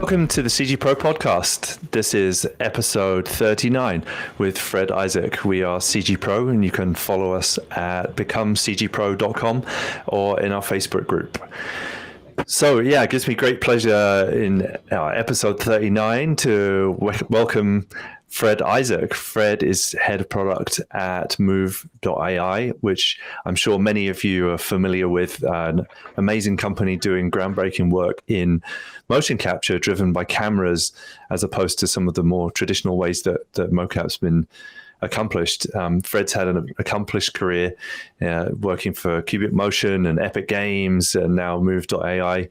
Welcome to the CG Pro podcast. This is episode 39 with Fred Isaac. We are CG Pro, and you can follow us at becomecgpro.com or in our Facebook group. So yeah, it gives me great pleasure in our episode 39 to welcome Fred Isaac. Fred is head of product at move.ai, which I'm sure many of you are familiar with. An amazing company doing groundbreaking work in motion capture driven by cameras, as opposed to some of the more traditional ways that mocap's been accomplished. Fred's had an accomplished career working for Cubic Motion and Epic Games and now move.ai.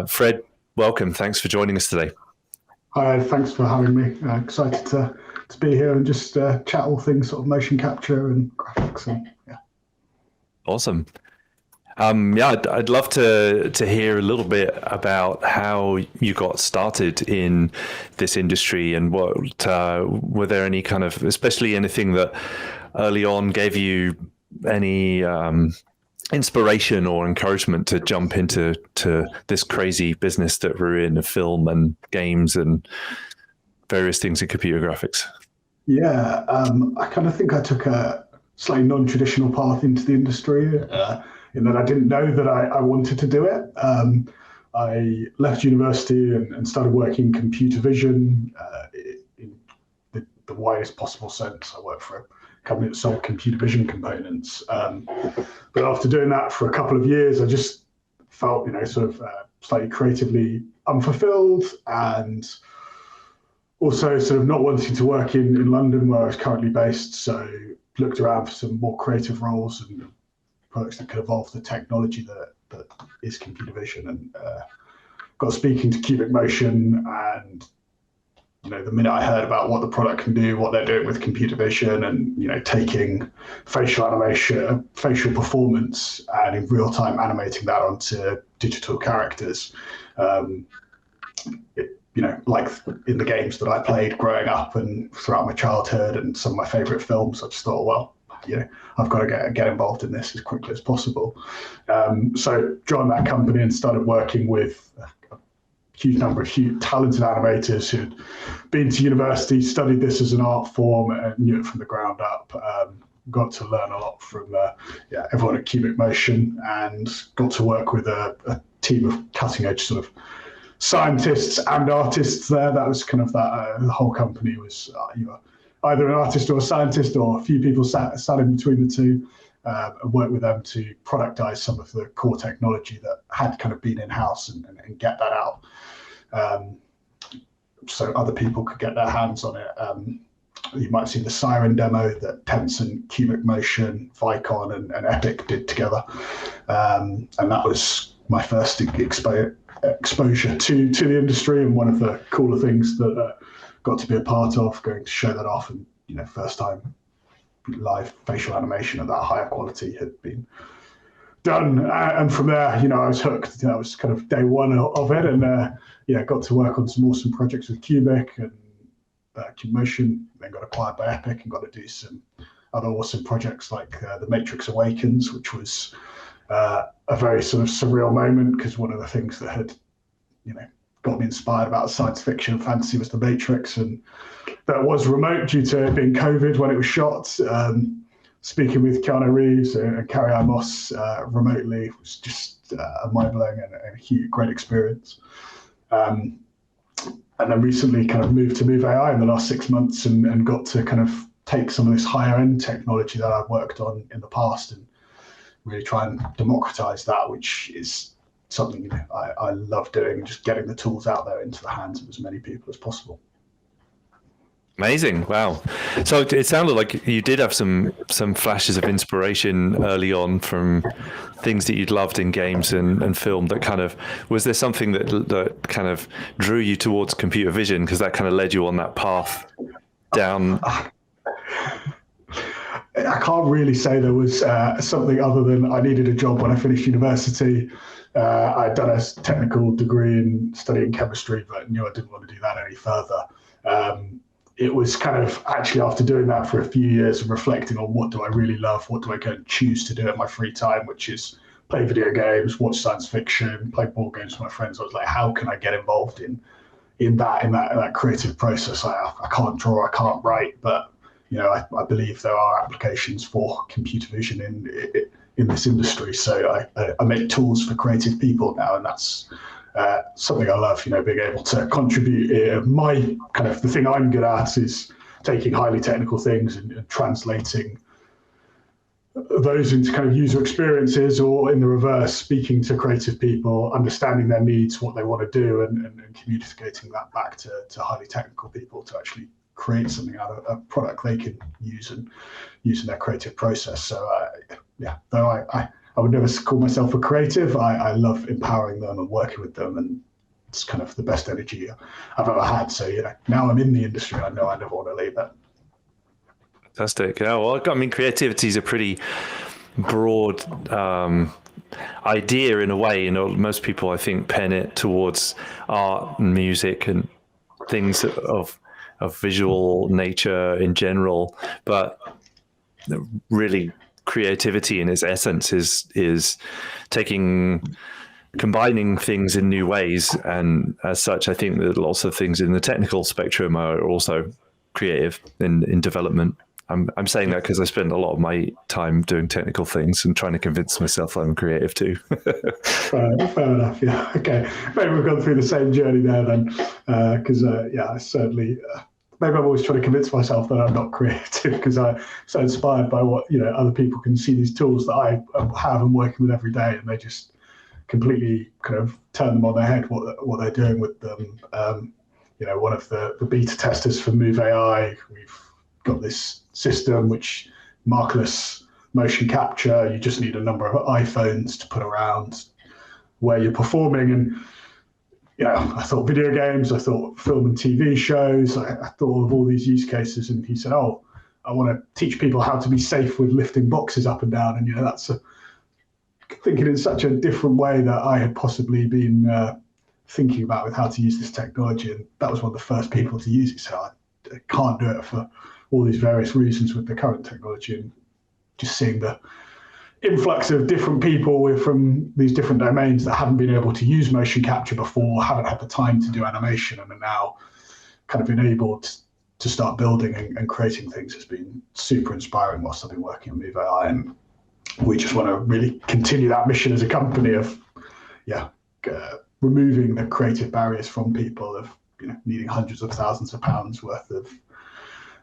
Fred, welcome. Thanks for joining us today. Hi, thanks for having me. Excited to be here and just chat all things sort of motion capture and graphics. And, yeah. Awesome. I'd love to hear a little bit about how you got started in this industry and what were there any kind of, especially anything that early on gave you any inspiration or encouragement to jump into this crazy business that we're in, of film and games and various things in computer graphics? Yeah, I kind of think I took a slightly non-traditional path into the industry. In that I didn't know that I wanted to do it. I left university and started working in computer vision in the widest possible sense. I worked for a company that sold computer vision components. But after doing that for a couple of years, I just felt, slightly creatively unfulfilled, and also sort of not wanting to work in London where I was currently based. So looked around for some more creative roles and products that could evolve the technology that is computer vision, and got speaking to Cubic Motion. And the minute I heard about what the product can do, what they're doing with computer vision, and taking facial animation, facial performance, and in real time animating that onto digital characters, like in the games that I played growing up and throughout my childhood and some of my favorite films, I just thought, well, I've got to get involved in this as quickly as possible. So joined that company and started working with a huge number of talented animators who'd been to university, studied this as an art form, and knew it from the ground up. Got to learn a lot from everyone at Cubic Motion, and got to work with a team of cutting edge sort of scientists and artists there. That was kind of that the whole company was either an artist or a scientist, or a few people sat in between the two, and worked with them to productize some of the core technology that had kind of been in-house and get that out, so other people could get their hands on it. You might see the Siren demo that Tencent, Cubic Motion, Vicon, and Epic did together, and that was my first exposure to the industry, and one of the cooler things that got to be a part of, going to show that off, and first time live facial animation at that higher quality had been done, and from there I was hooked. That was kind of day one of it, and got to work on some awesome projects with Cubic and Cubic Motion, then got acquired by Epic and got to do some other awesome projects like The Matrix Awakens, which was a very sort of surreal moment, because one of the things that had got me inspired about science fiction and fantasy was The Matrix, and that was remote due to it being COVID when it was shot. Speaking with Keanu Reeves and Carrie-Anne Moss remotely was just a mind-blowing and a huge, great experience. And then recently kind of moved to Move.ai in the last 6 months, and got to kind of take some of this higher end technology that I've worked on in the past and really try and democratize that, which is something I love doing, just getting the tools out there into the hands of as many people as possible. Amazing. Wow. So it sounded like you did have some flashes of inspiration early on from things that you'd loved in games and film. That kind of, was there something that kind of drew you towards computer vision, because that kind of led you on that path down? I can't really say there was something other than I needed a job when I finished university. I'd done a technical degree in studying chemistry, but knew I didn't want to do that any further. It was kind of actually after doing that for a few years and reflecting on what do I really love, what do I go and choose to do in my free time, which is play video games, watch science fiction, play board games with my friends. I was like, how can I get involved in in that creative process. I can't draw, I can't write, but I believe there are applications for computer vision in this industry. So I make tools for creative people now, and that's something I love. Being able to contribute. My kind of the thing I'm good at is taking highly technical things and translating those into kind of user experiences, or in the reverse, speaking to creative people, understanding their needs, what they want to do, and communicating that back to highly technical people to actually create something out of a product they can use and use in their creative process. So though I would never call myself a creative, I love empowering them and working with them, and it's kind of the best energy I've ever had. So now I'm in the industry, I know I never want to leave it. Fantastic. Yeah, well, I mean, creativity is a pretty broad idea in a way. Most people, I think, pen it towards art and music and things of visual nature in general. But really, creativity in its essence is combining things in new ways. And as such, I think that lots of things in the technical spectrum are also creative in development. I'm saying that because I spend a lot of my time doing technical things and trying to convince myself I'm creative too. Fair enough. Yeah. Okay. Maybe we've gone through the same journey there then, because I certainly. Maybe I'm always trying to convince myself that I'm not creative because I'm so inspired by what other people can see, these tools that I have and working with every day, and they just completely kind of turn them on their head what they're doing with them. One of the beta testers for Move.ai, we've got this system which markerless motion capture. You just need a number of iPhones to put around where you're performing, and I thought video games, I thought film and TV shows, I thought of all these use cases, and he said, "Oh, I want to teach people how to be safe with lifting boxes up and down," and that's thinking in such a different way that I had possibly been thinking about with how to use this technology, and that was one of the first people to use it. So I can't do it for all these various reasons with the current technology, and just seeing the influx of different people from these different domains that haven't been able to use motion capture before, haven't had the time to do animation, and are now kind of enabled to start building and creating things has been super inspiring whilst I've been working on Move.ai. And we just want to really continue that mission as a company of removing the creative barriers from people of needing hundreds of thousands of pounds worth of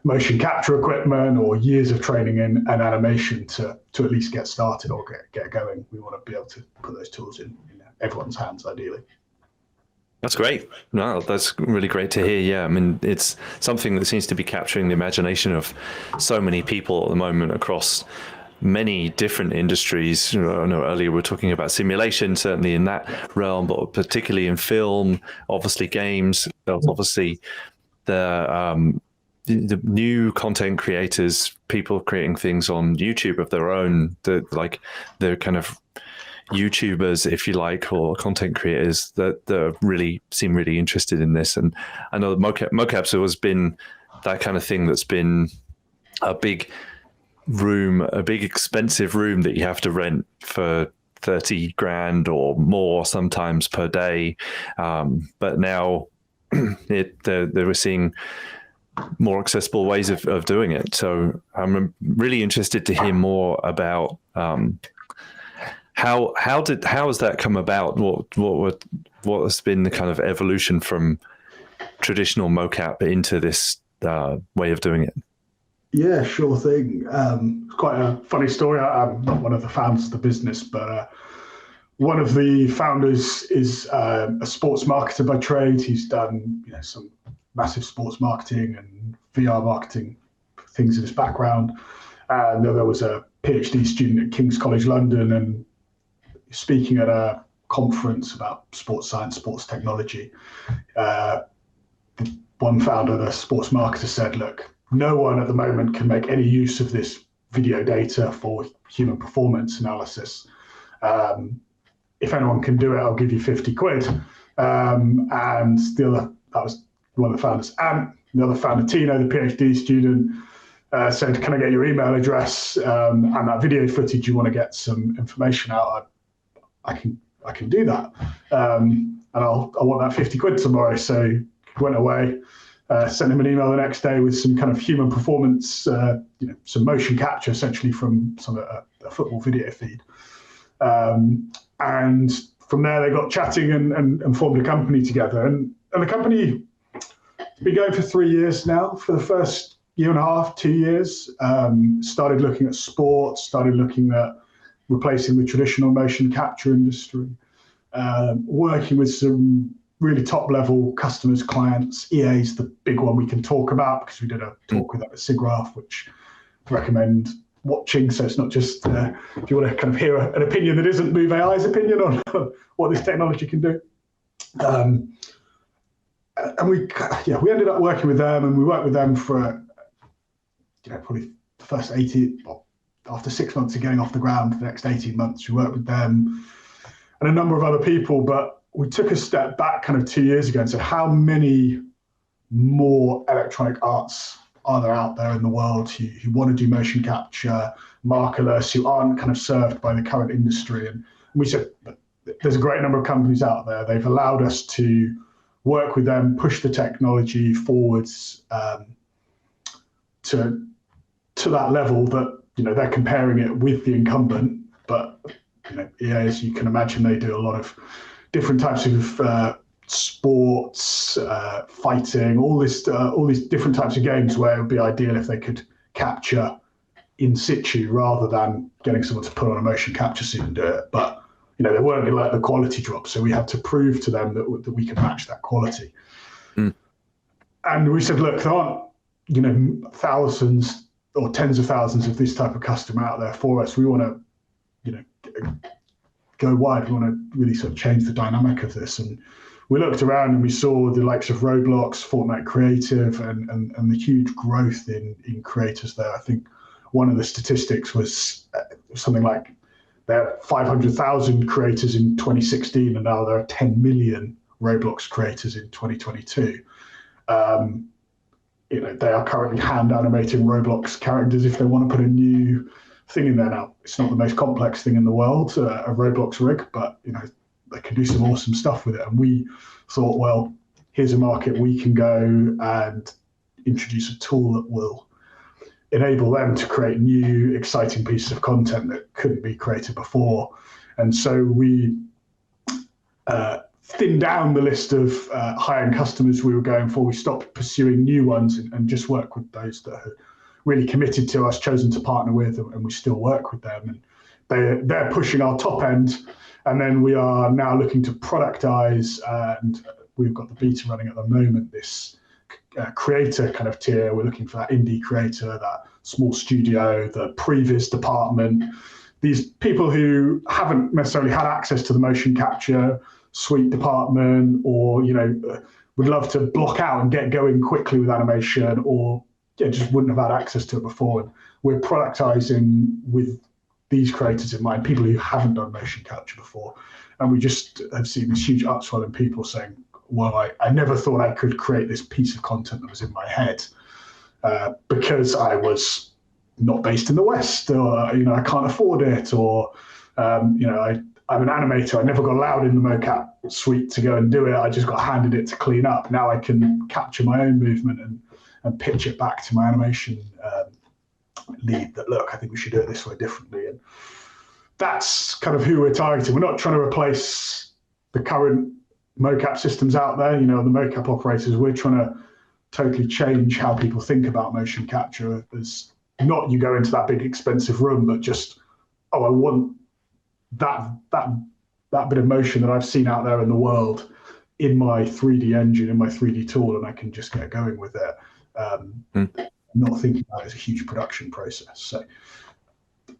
motion capture equipment or years of training in animation to at least get started or get going. We want to be able to put those tools in everyone's hands, ideally. That's great. No, that's really great to hear. Yeah, I mean, it's something that seems to be capturing the imagination of so many people at the moment across many different industries. I know earlier we were talking about simulation, certainly in that realm, but particularly in film, obviously games, obviously the new content creators, people creating things on YouTube of their own, the kind of YouTubers, if you like, or content creators that really seem really interested in this. And I know that mocaps have always been that kind of thing that's been a big expensive room that you have to rent for 30 grand or more sometimes per day. But now they were seeing more accessible ways of doing it. So I'm really interested to hear more about how has that come about? What has been the kind of evolution from traditional mocap into this way of doing it? Yeah, sure thing. It's quite a funny story. I'm not one of the founders of the business, but one of the founders is a sports marketer by trade. He's done some massive sports marketing and VR marketing things in his background. And there was a PhD student at King's College London, and speaking at a conference about sports science, sports technology. One founder, the sports marketer, said, "Look, no one at the moment can make any use of this video data for human performance analysis. If anyone can do it, I'll give you 50 quid. And that was one of the founders. And the other founder, Tino, the PhD student, said, "Can I get your email address and that video footage? You want to get some information out? I can do that. And I want that 50 quid tomorrow. So went away, sent him an email the next day with some kind of human performance, some motion capture essentially from a football video feed. And from there, they got chatting and formed a company together. And the company has been going for 3 years now. For the first year and a half, 2 years, started looking at sports, started looking at replacing the traditional motion capture industry, working with some really top-level customers, clients. EA is the big one we can talk about because we did a talk with them at SIGGRAPH, which I recommend watching. So it's not just if you want to kind of hear an opinion that isn't Move.ai's opinion on what this technology can do. And we ended up working with them, and we worked with them for probably the first 18. Well, after 6 months of getting off the ground, for the next 18 months, we worked with them and a number of other people. But we took a step back kind of 2 years ago and said, how many more electronic arts are there out there in the world who want to do motion capture, markerless, who aren't kind of served by the current industry? And we said, there's a great number of companies out there. They've allowed us to work with them, push the technology forwards to that level that they're comparing it with the incumbent. But EA, as you can imagine, they do a lot of different types of sports, fighting, all these different types of games where it would be ideal if they could capture in situ rather than getting someone to put on a motion capture suit and do it. But they weren't going to let the quality drop, so we had to prove to them that we can match that quality. And we said, look, there aren't thousands or tens of thousands of this type of customer out there for us. We want to go wide. We want to really sort of change the dynamic of this. And we looked around and we saw the likes of Roblox, Fortnite Creative, and the huge growth in creators there. I think one of the statistics was something like there are 500,000 creators in 2016, and now there are 10 million Roblox creators in 2022. They are currently hand animating Roblox characters if they want to put a new thing in there. Now, it's not the most complex thing in the world, a Roblox rig, but they can do some awesome stuff with it. And we thought, well, here's a market we can go and introduce a tool that will enable them to create new, exciting pieces of content that couldn't be created before. And so we thinned down the list of high-end customers we were going for. We stopped pursuing new ones and just work with those that are really committed to us, chosen to partner with, and we still work with them. And they're pushing our top end. And then we are now looking to productize, and we've got the beta running at the moment, this creator kind of tier. We're looking for that indie creator, that small studio, the previs department, these people who haven't necessarily had access to the motion capture suite department, or would love to block out and get going quickly with animation, or just wouldn't have had access to it before. And we're productizing with these creators in mind, people who haven't done motion capture before. And we just have seen this huge upswell in people saying, well, I never thought I could create this piece of content that was in my head because I was not based in the West, or I can't afford it, or I'm an animator. I never got allowed in the mocap suite to go and do it. I just got handed it to clean up. Now I can capture my own movement and pitch it back to my animation lead that, look, I think we should do it this way differently. And that's kind of who we're targeting. We're not trying to replace the current mocap systems out there, the mocap operators. We're trying to totally change how people think about motion capture. As not you go into that big expensive room, but just, I want that bit of motion that I've seen out there in the world in my 3D engine, in my 3D tool, and I can just get going with it. Not thinking about it as a huge production process. So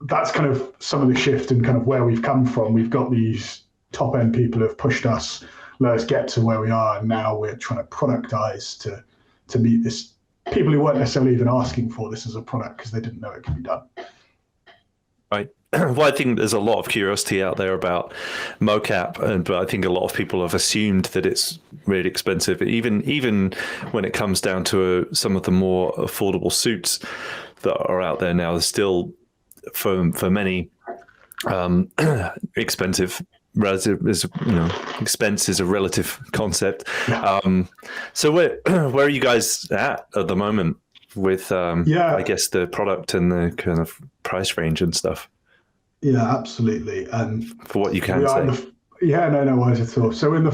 that's kind of some of the shift and kind of where we've come from. We've got these top end people who have pushed us, let us get to where we are, and now we're trying to productize to meet this. People who weren't necessarily even asking for this as a product because they didn't know it could be done. Right. Well, I think there's a lot of curiosity out there about mocap, but I think a lot of people have assumed that it's really expensive. Even when it comes down to some of the more affordable suits that are out there now, they're still for many expensive. relative is, expense is a relative concept. Yeah. So where are you guys at the moment with, I guess, the product and the kind of price range and stuff? Yeah, absolutely. For what you can we are say. no worries at all. So in the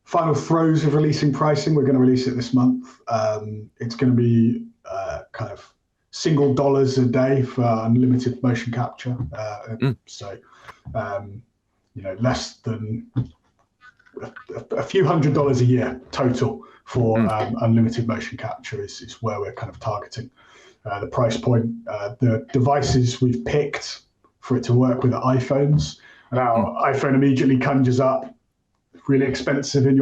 final throes of releasing pricing, we're going to release it this month. It's going to be kind of single dollars a day for unlimited motion capture. So, less than a few $100s a year total for unlimited motion capture is where we're kind of targeting. The price point, the devices we've picked for it to work with are iPhones. Now, iPhone immediately conjures up really expensive in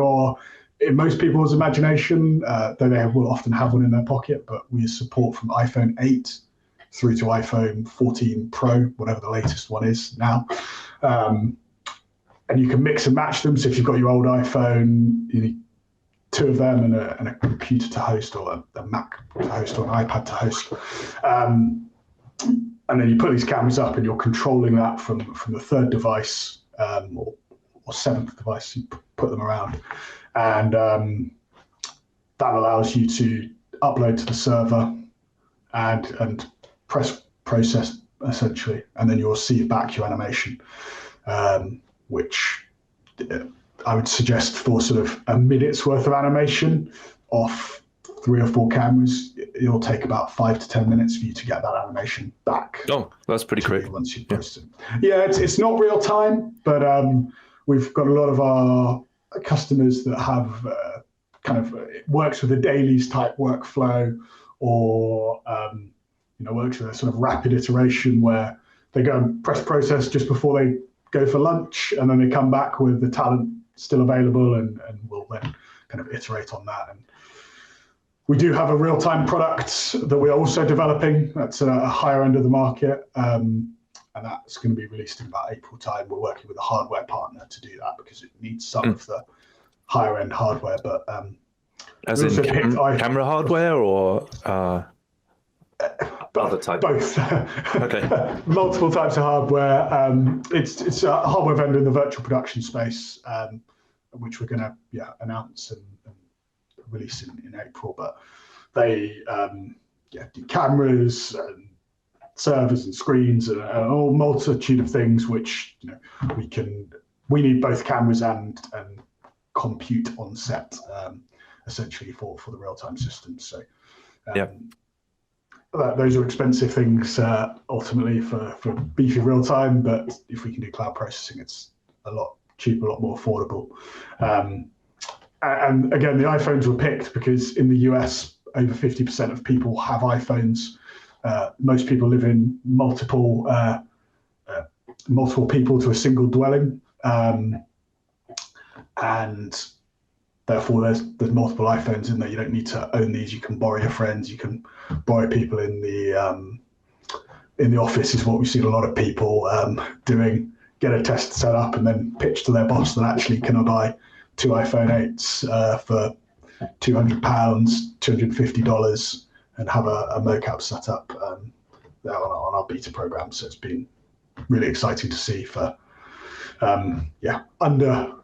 most people's imagination, though they will often have one in their pocket, but we support from iPhone 8 through to iPhone 14 Pro, whatever the latest one is now. And you can mix and match them. So if you've got your old iPhone, you need 2 of them and a computer to host, or a Mac to host, or an iPad to host. And then you put these cameras up and you're controlling that from the 3rd device, or 7th device, you put them around. And that allows you to upload to the server and process, essentially. And then you'll receive back your animation, which I would suggest for sort of a minute's worth of animation off 3 or 4 cameras, it'll take about 5 to 10 minutes for you to get that animation back. Oh, that's pretty quick. Once you post it. Yeah, it's not real time, but we've got a lot of our customers that have it works with a dailies type workflow, or works with a sort of rapid iteration where they go and press process just before they go for lunch, and then they come back with the talent still available, and we'll then kind of iterate on that. And we do have a real-time product that we're also developing that's a higher end of the market, and that's going to be released in about April time. We're working with a hardware partner to do that because it needs some of the higher end hardware, but as in camera hardware, or other type? Both. Okay. Multiple types of hardware. It's a hardware vendor in the virtual production space, which we're going to announce and release in April. But they do cameras and servers and screens and a whole multitude of things which we need both cameras and compute on set, essentially for the real-time systems. So those are expensive things ultimately for beefy real-time, but if we can do cloud processing, it's a lot cheaper, a lot more affordable. And again, the iPhones were picked because in the US, over 50% of people have iPhones. Most people live in multiple people to a single dwelling, and therefore there's multiple iPhones in there. You don't need to own these. You can borrow your friends. You can borrow people in the office. Is what we've seen a lot of people doing. Get a test set up and then pitch to their boss that actually, can I buy 2 iPhone 8s for £200, $250, and have a mocap set up there on our beta program. So it's been really exciting to see for under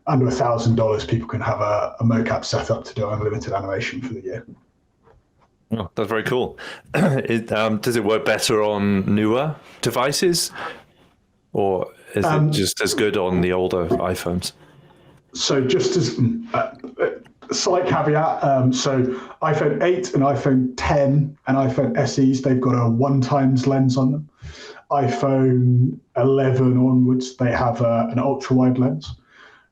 $1,000, people can have a mocap set up to do unlimited animation for the year. Oh, that's very cool. Does it work better on newer devices, or is it just as good on the older iPhones? So just as a slight caveat, so iPhone 8 and iPhone 10 and iPhone SEs, they've got a 1x lens on them. iPhone 11 onwards, they have an ultra-wide lens.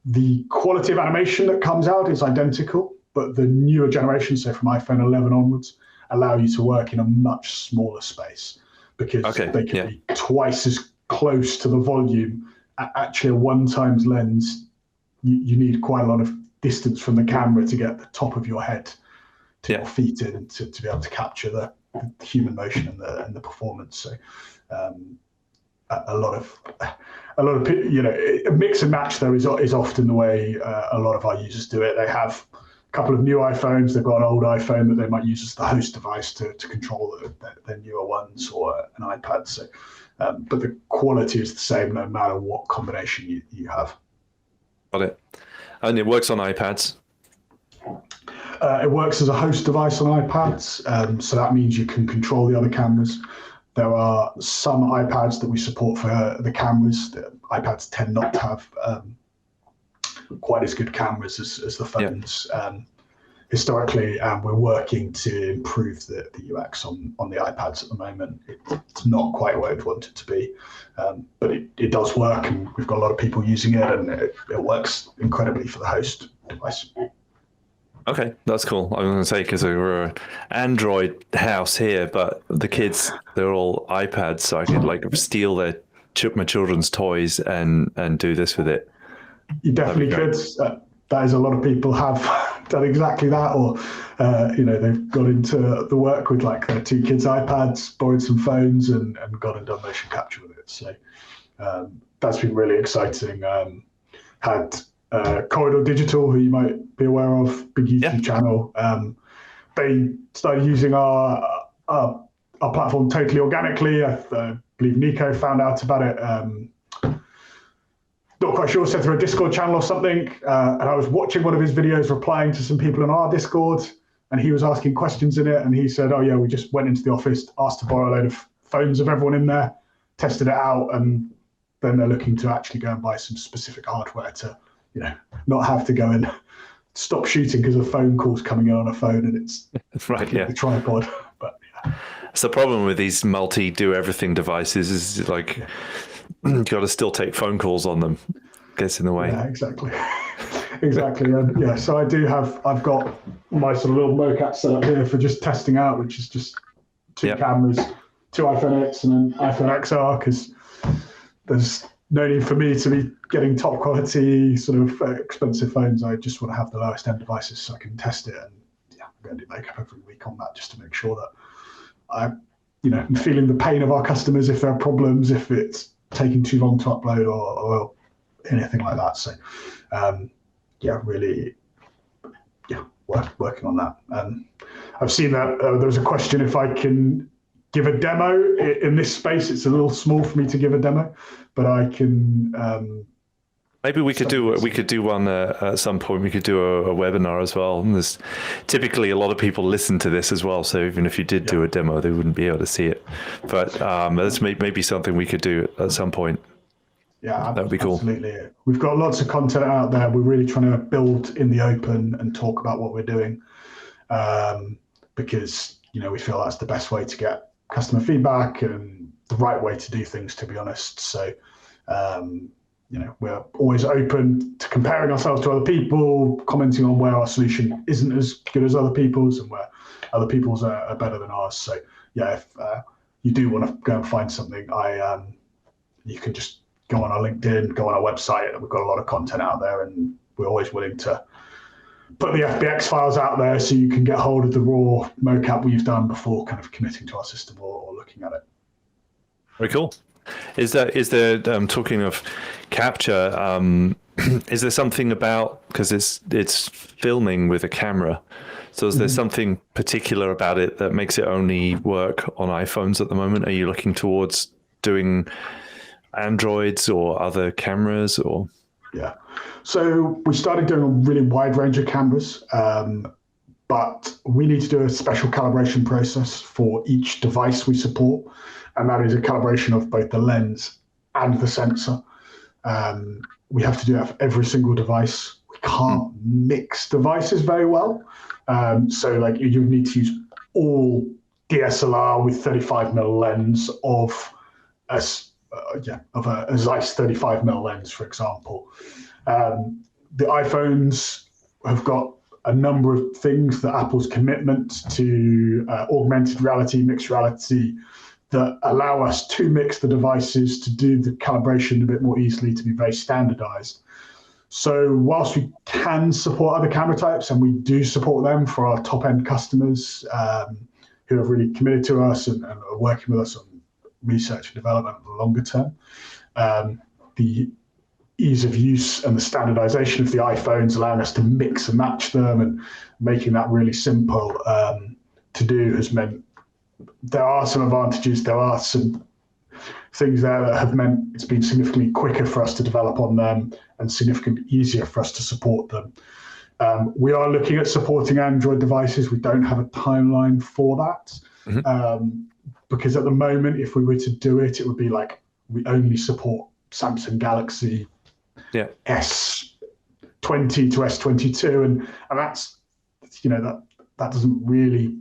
The quality of animation that comes out is identical, but the newer generation, so from iPhone 11 onwards, allow you to work in a much smaller space because they can be twice as close to the volume. Actually, a 1x lens, you need quite a lot of distance from the camera to get the top of your head to your feet in to be able to capture the human motion and the performance. So a lot of mix and match though is often the way a lot of our users do it. They have couple of new iPhones, they've got an old iPhone that they might use as the host device to control their newer ones, or an iPad. So, but the quality is the same no matter what combination you have. Got it. And it works on iPads? It works as a host device on iPads, so that means you can control the other cameras. There are some iPads that we support for the cameras. The iPads tend not to have quite as good cameras as the phones. Historically, we're working to improve the UX on the iPads at the moment. It's not quite where we'd want it to be, but it does work, and we've got a lot of people using it, and it works incredibly for the host device. Okay, that's cool. I was going to say, because we're an Android house here, but the kids, they're all iPads, so I could like steal my children's toys and do this with it. You definitely could. That is, a lot of people have done exactly that, or they've got into the work with like their two kids' iPads, borrowed some phones, and gone and done motion capture with it. So that's been really exciting. Had Corridor Digital, who you might be aware of, big YouTube channel. They started using our platform totally organically. I believe Nico found out about it. Not quite sure, sent through a Discord channel or something. And I was watching one of his videos, replying to some people in our Discord, and he was asking questions in it. And he said, "Oh yeah, we just went into the office, asked to borrow a load of phones of everyone in there, tested it out, and then they're looking to actually go and buy some specific hardware to, not have to go and stop shooting because a phone call's coming in on a phone and it's right, the tripod." But it's the problem with these multi-do-everything devices is like you got to still take phone calls on them. Gets in the way. Yeah, exactly. Exactly. And so I've got my sort of little mocap set up here for just testing out, which is just two cameras, two iPhone X and an iPhone XR, because there's no need for me to be getting top quality sort of expensive phones. I just want to have the lowest end devices so I can test it. And I'm going to do makeup every week on that just to make sure that I'm feeling the pain of our customers if there are problems, if it's taking too long to upload or anything like that. So working on that. I've seen that there was a question if I can give a demo in this space. It's a little small for me to give a demo, but I can. Maybe we could do one at some point. We could do a webinar as well. And there's typically a lot of people listen to this as well. So even if you did do a demo, they wouldn't be able to see it. But that's maybe something we could do at some point. Yeah, that would be cool. Absolutely. We've got lots of content out there. We're really trying to build in the open and talk about what we're doing, because we feel that's the best way to get customer feedback and the right way to do things, to be honest. So we're always open to comparing ourselves to other people, commenting on where our solution isn't as good as other people's and where other people's are better than ours. So if you do want to go and find something, you can just go on our LinkedIn, go on our website. We've got a lot of content out there, and we're always willing to put the FBX files out there so you can get hold of the raw mocap we've done before kind of committing to our system or looking at it. Very cool. Is there talking of capture, is there something about, because it's filming with a camera, so is there something particular about it that makes it only work on iPhones at the moment? Are you looking towards doing Androids or other cameras, or? Yeah, so we started doing a really wide range of cameras, but we need to do a special calibration process for each device we support, and that is a calibration of both the lens and the sensor. We have to do that for every single device. We can't mix devices very well, so like you need to use all DSLR with 35mm lens of a Zeiss 35mm lens, for example. The iPhones have got a number of things that Apple's commitment to augmented reality, mixed reality, that allow us to mix the devices, to do the calibration a bit more easily, to be very standardized. So whilst we can support other camera types, and we do support them for our top-end customers who have really committed to us and are working with us on research and development longer term, the ease of use and the standardization of the iPhones, allowing us to mix and match them and making that really simple to do, has meant there are some advantages. There are some things there that have meant it's been significantly quicker for us to develop on them and significantly easier for us to support them. We are looking at supporting Android devices. We don't have a timeline for that because at the moment, if we were to do it, it would be like we only support Samsung Galaxy S20 to S22, and that's, you know, that doesn't really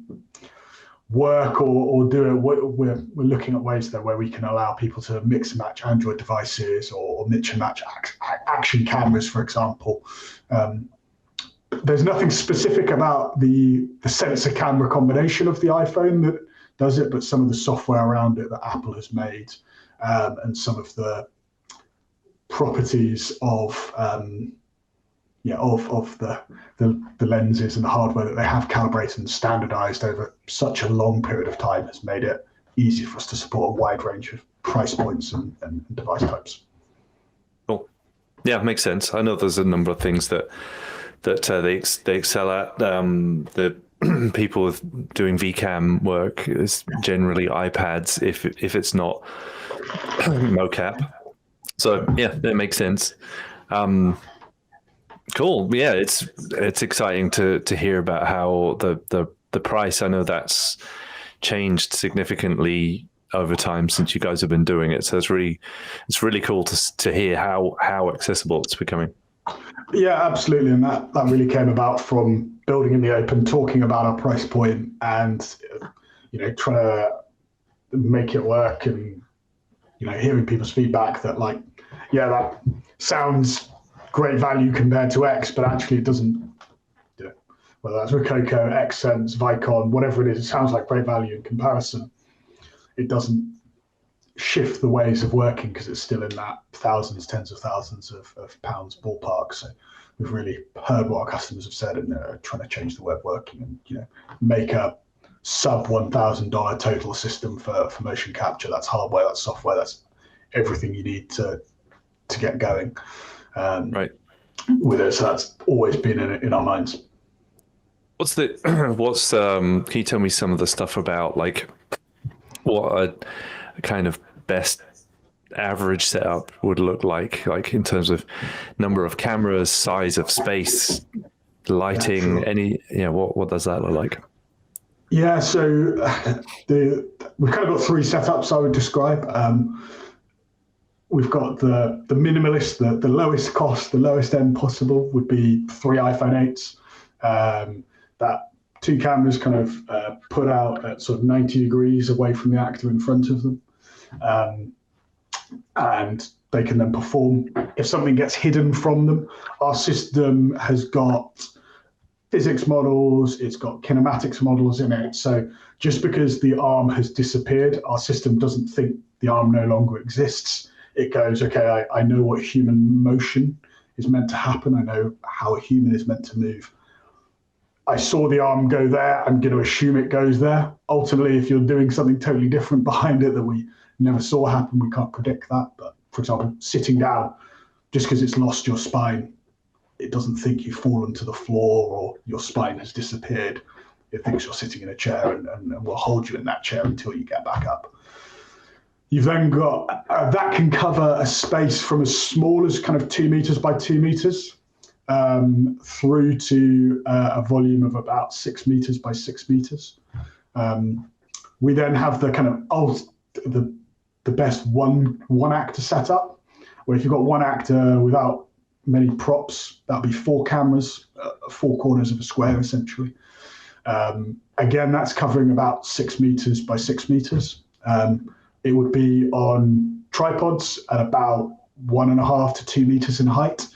work or do it. We're looking at ways there where we can allow people to mix and match Android devices or mix and match action cameras, for example. There's nothing specific about the sensor camera combination of the iPhone that does it, but some of the software around it that Apple has made and some of the properties of the lenses and the hardware that they have calibrated and standardized over such a long period of time has made it easy for us to support a wide range of price points and device types. Cool. Yeah, makes sense. I know there's a number of things that they excel at. The people doing VCam work is generally iPads if it's not mocap. So yeah, that makes sense. Cool. Yeah, it's exciting to hear about how the price. I know that's changed significantly over time since you guys have been doing it. So it's really cool to hear how accessible it's becoming. Yeah, absolutely, and that really came about from building in the open, talking about our price point, and trying to make it work, and hearing people's feedback that that sounds great value compared to X, but actually it doesn't. Whether that's Rococo, Xsense, Vicon, whatever it is, it sounds like great value in comparison. It doesn't shift the ways of working because it's still in that thousands, tens of thousands of pounds ballpark. So we've really heard what our customers have said and trying to change the way of working and make a sub $1,000 total system for motion capture. That's hardware, that's software, that's everything you need to get going. Right. With it, so that's always been in our minds. Can you tell me some of the stuff about what a kind of best average setup would look like in terms of number of cameras, size of space, lighting, what does that look like? Yeah, so we've kind of got three setups I would describe. We've got the minimalist, the lowest cost, the lowest end possible would be 3 iPhone 8s. That 2 cameras kind of put out at sort of 90 degrees away from the actor in front of them. And they can then perform. If something gets hidden from them, our system has got physics models, it's got kinematics models in it. So just because the arm has disappeared, our system doesn't think the arm no longer exists. It goes, okay, I know what human motion is meant to happen. I know how a human is meant to move. I saw the arm go there. I'm going to assume it goes there. Ultimately, if you're doing something totally different behind it that we never saw happen, we can't predict that. But for example, sitting down, just because it's lost your spine, it doesn't think you've fallen to the floor or your spine has disappeared. It thinks you're sitting in a chair and will hold you in that chair until you get back up. You've then got, that can cover a space from as small as kind of 2 meters by 2 meters through to a volume of about 6 meters by 6 meters. We then have the kind of the best one actor setup, where if you've got one actor without many props, that'll be 4 cameras, 4 corners of a square essentially. Again, that's covering about 6 meters by 6 meters. It would be on tripods at about 1.5 to 2 meters in height.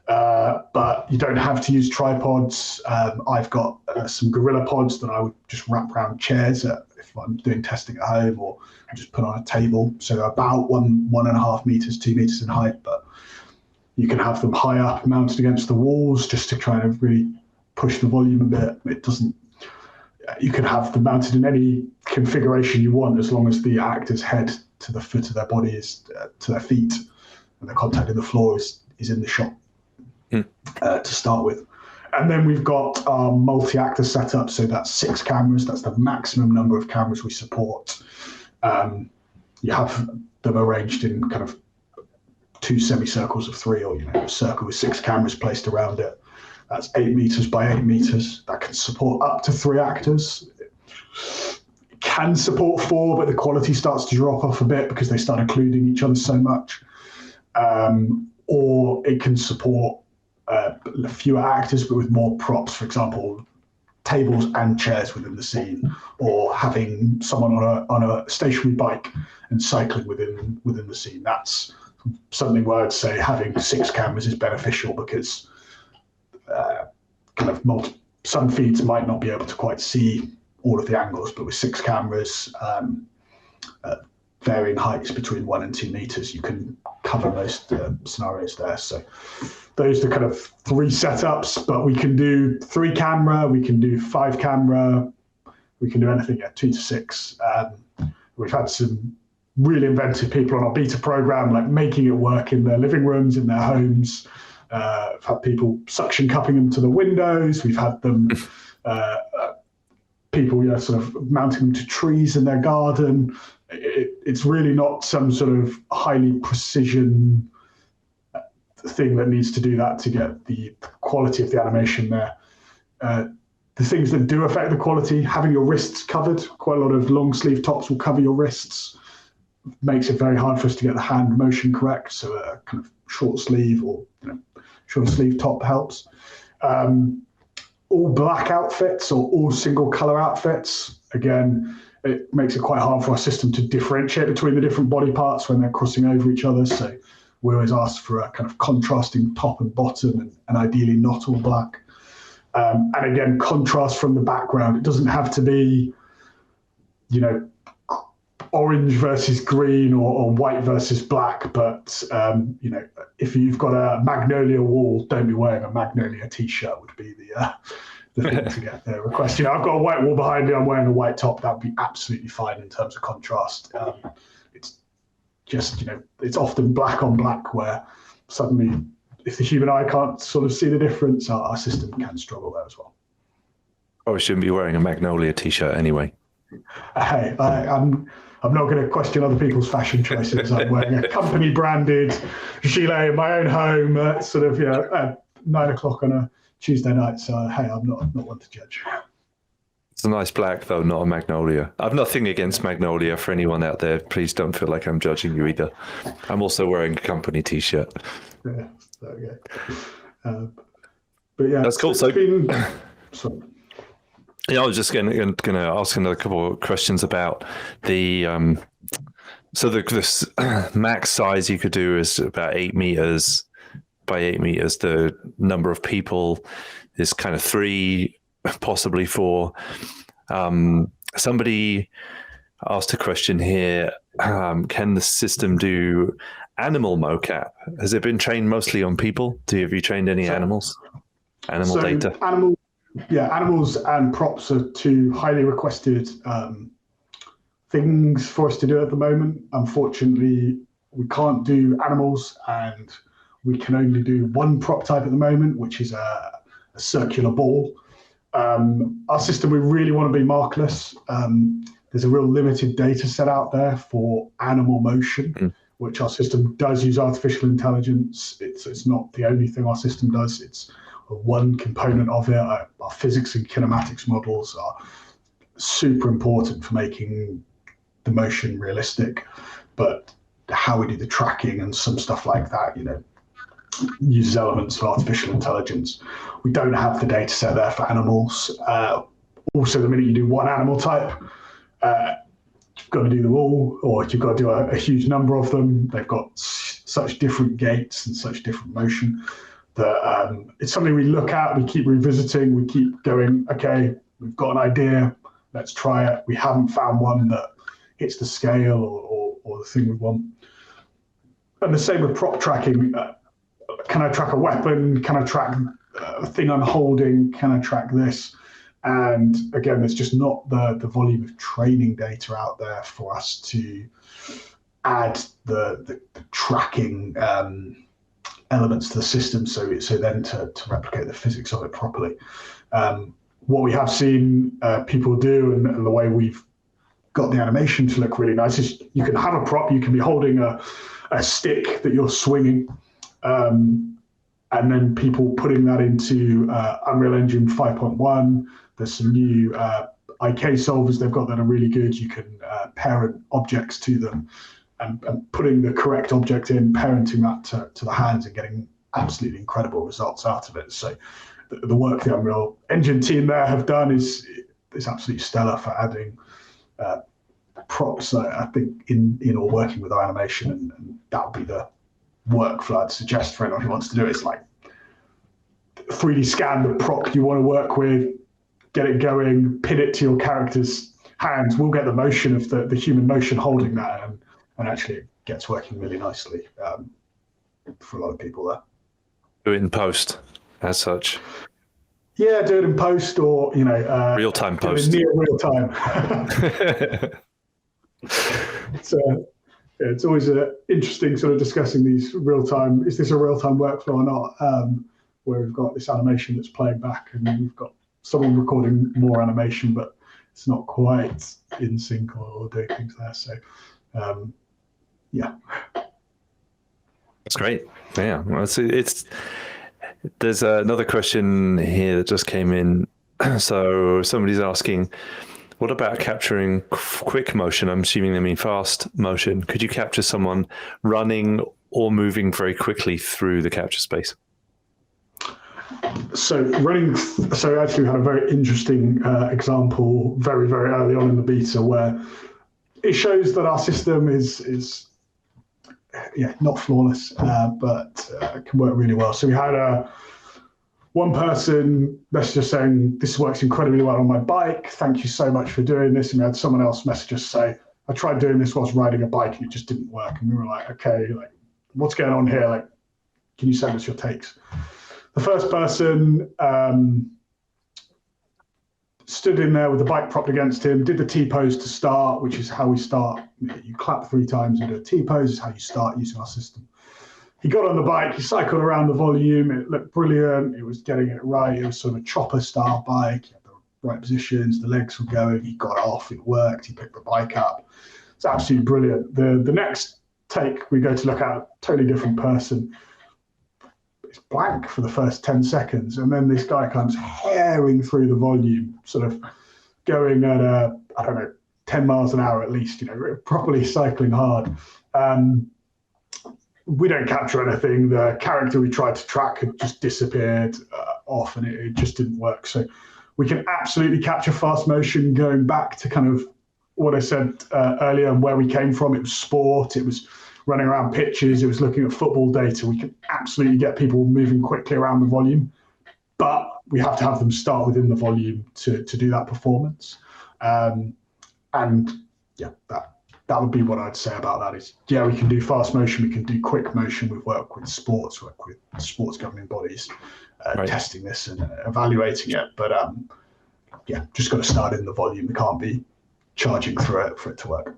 But you don't have to use tripods. I've got some Gorilla Pods that I would just wrap around chairs if I'm doing testing at home, or just put on a table. So they're about 1.5 meters, 2 meters in height, but you can have them high up, mounted against the walls, just to try and really push the volume a bit. It doesn't. You can have them mounted in any configuration you want, as long as the actor's head to the foot of their body is to their feet, and the contact in the floor is is in the shot to start with. And then we've got our multi-actor setup. So that's 6 cameras. That's the maximum number of cameras we support. You have them arranged in kind of 2 semicircles of 3, or a circle with 6 cameras placed around it. That's 8 meters by 8 meters. That can support up to 3 actors. It can support 4, but the quality starts to drop off a bit because they start occluding each other so much. Or it can support fewer actors, but with more props. For example, tables and chairs within the scene, or having someone on a stationary bike and cycling within the scene. That's something where I'd say having 6 cameras is beneficial, because some feeds might not be able to quite see all of the angles, but with 6 cameras, varying heights between 1 and 2 meters, you can cover most scenarios there. So those are kind of 3 setups, but we can do 3 camera, we can do 5 camera, we can do anything at 2 to 6. We've had some really inventive people on our beta program, like making it work in their living rooms, in their homes. We've had people suction cupping them to the windows. We've had them, people sort of mounting them to trees in their garden. It's really not some sort of highly precision thing that needs to do that to get the quality of the animation there. The things that do affect the quality, having your wrists covered, quite a lot of long sleeve tops will cover your wrists, makes it very hard for us to get the hand motion correct. So a kind of short sleeve or short sleeve top helps. All black outfits or all single color outfits, again, it makes it quite hard for our system to differentiate between the different body parts when they're crossing over each other. So we always ask for a kind of contrasting top and bottom, and ideally not all black. And again, contrast from the background. It doesn't have to be, orange versus green or white versus black, but if you've got a magnolia wall, don't be wearing a magnolia t-shirt would be the thing to get the request. I've got a white wall behind me, I'm wearing a white top, that would be absolutely fine in terms of contrast. It's just, it's often black on black where suddenly, if the human eye can't sort of see the difference, our system can struggle there as well. Probably shouldn't be wearing a magnolia t-shirt anyway. Hey, I'm not going to question other people's fashion choices. I'm wearing a company branded gilet in my own home at sort of 9 o'clock on a Tuesday night. So hey, I'm not one to judge. It's a nice black though, not a magnolia. I've nothing against magnolia for anyone out there. Please don't feel like I'm judging you either. I'm also wearing a company t-shirt. Yeah, there we go. But yeah, that's cool. So. Sorry. Yeah, I was just going to ask another couple of questions about the this max size you could do is about 8 meters by 8 meters. The number of people is kind of 3, possibly 4. Somebody asked a question here: can the system do animal mocap? Has it been trained mostly on people? Have you trained any animals? Animal data? Animals and props are 2 highly requested things for us to do at the moment. Unfortunately, we can't do animals, and we can only do 1 prop type at the moment, which is a circular ball. Our system, we really want to be markerless. There's a real limited data set out there for animal motion, which our system does use artificial intelligence. It's not the only thing our system does. It's one component of it. Our physics and kinematics models are super important for making the motion realistic, but how we do the tracking and some stuff like that, uses elements of artificial intelligence. We don't have the data set there for animals. Also, the minute you do 1 animal type, you've got to do them all, or you've got to do a huge number of them. They've got such different gaits and such different motion that it's something we look at, we keep revisiting, we keep going, okay, we've got an idea, let's try it. We haven't found one that hits the scale or the thing we want. And the same with prop tracking. Can I track a weapon? Can I track a thing I'm holding? Can I track this? And again, there's just not the volume of training data out there for us to add the tracking elements to the system, so then to replicate the physics of it properly. What we have seen people do, and the way we've got the animation to look really nice, is you can have a prop, you can be holding a stick that you're swinging, and then people putting that into Unreal Engine 5.1. There's some new IK solvers they've got that are really good. You can parent objects to them, and putting the correct object in, parenting that to the hands, and getting absolutely incredible results out of it. So the work the Unreal Engine team there have done is absolutely stellar for adding props, I think, in or working with our animation, and that would be the workflow I'd suggest for anyone who wants to do it. It's like 3D scan the prop you want to work with, get it going, pin it to your character's hands. We'll get the motion of the human motion holding that, and actually it gets working really nicely for a lot of people there. Do it in post, as such. Yeah, do it in post, or real-time post. Near real time. It's always interesting sort of discussing these real-time. Is this a real-time workflow or not? Where we've got this animation that's playing back, and then we've got someone recording more animation, but it's not quite in sync or doing things there. So, yeah. That's great. Yeah, well, there's another question here that just came in. So somebody's asking, what about capturing quick motion? I'm assuming they mean fast motion. Could you capture someone running or moving very quickly through the capture space? So actually we had a very interesting example very, very early on in the beta, where it shows that our system is not flawless, but can work really well. So we had one person message us saying, "This works incredibly well on my bike. Thank you so much for doing this." And we had someone else message us say, "I tried doing this whilst riding a bike and it just didn't work." And we were like, "Okay, what's going on here? Can you send us your takes?" The first person stood in there with the bike propped against him, did the T-pose to start, which is how we start. You clap 3 times and do a T-pose, is how you start using our system. He got on the bike, he cycled around the volume, it looked brilliant, it was getting it right, it was sort of a chopper-style bike, he had the right positions, the legs were going, he got off, it worked, he picked the bike up. It's absolutely brilliant. The next take we go to look at, a totally different person. It's blank for the first 10 seconds, and then this guy comes herring through the volume, sort of going at 10 miles an hour at least, properly cycling hard. We don't capture anything. The character we tried to track had just disappeared off, and it just didn't work. So we can absolutely capture fast motion. Going back to kind of what I said earlier and where we came from, it was sport, it was running around pitches, it was looking at football data. We can absolutely get people moving quickly around the volume, but we have to have them start within the volume to do that performance. That would be what I'd say about that is, yeah, we can do fast motion, we can do quick motion. We work with sports governing bodies, testing this and evaluating it. But just got to start in the volume. We can't be charging through it for it to work.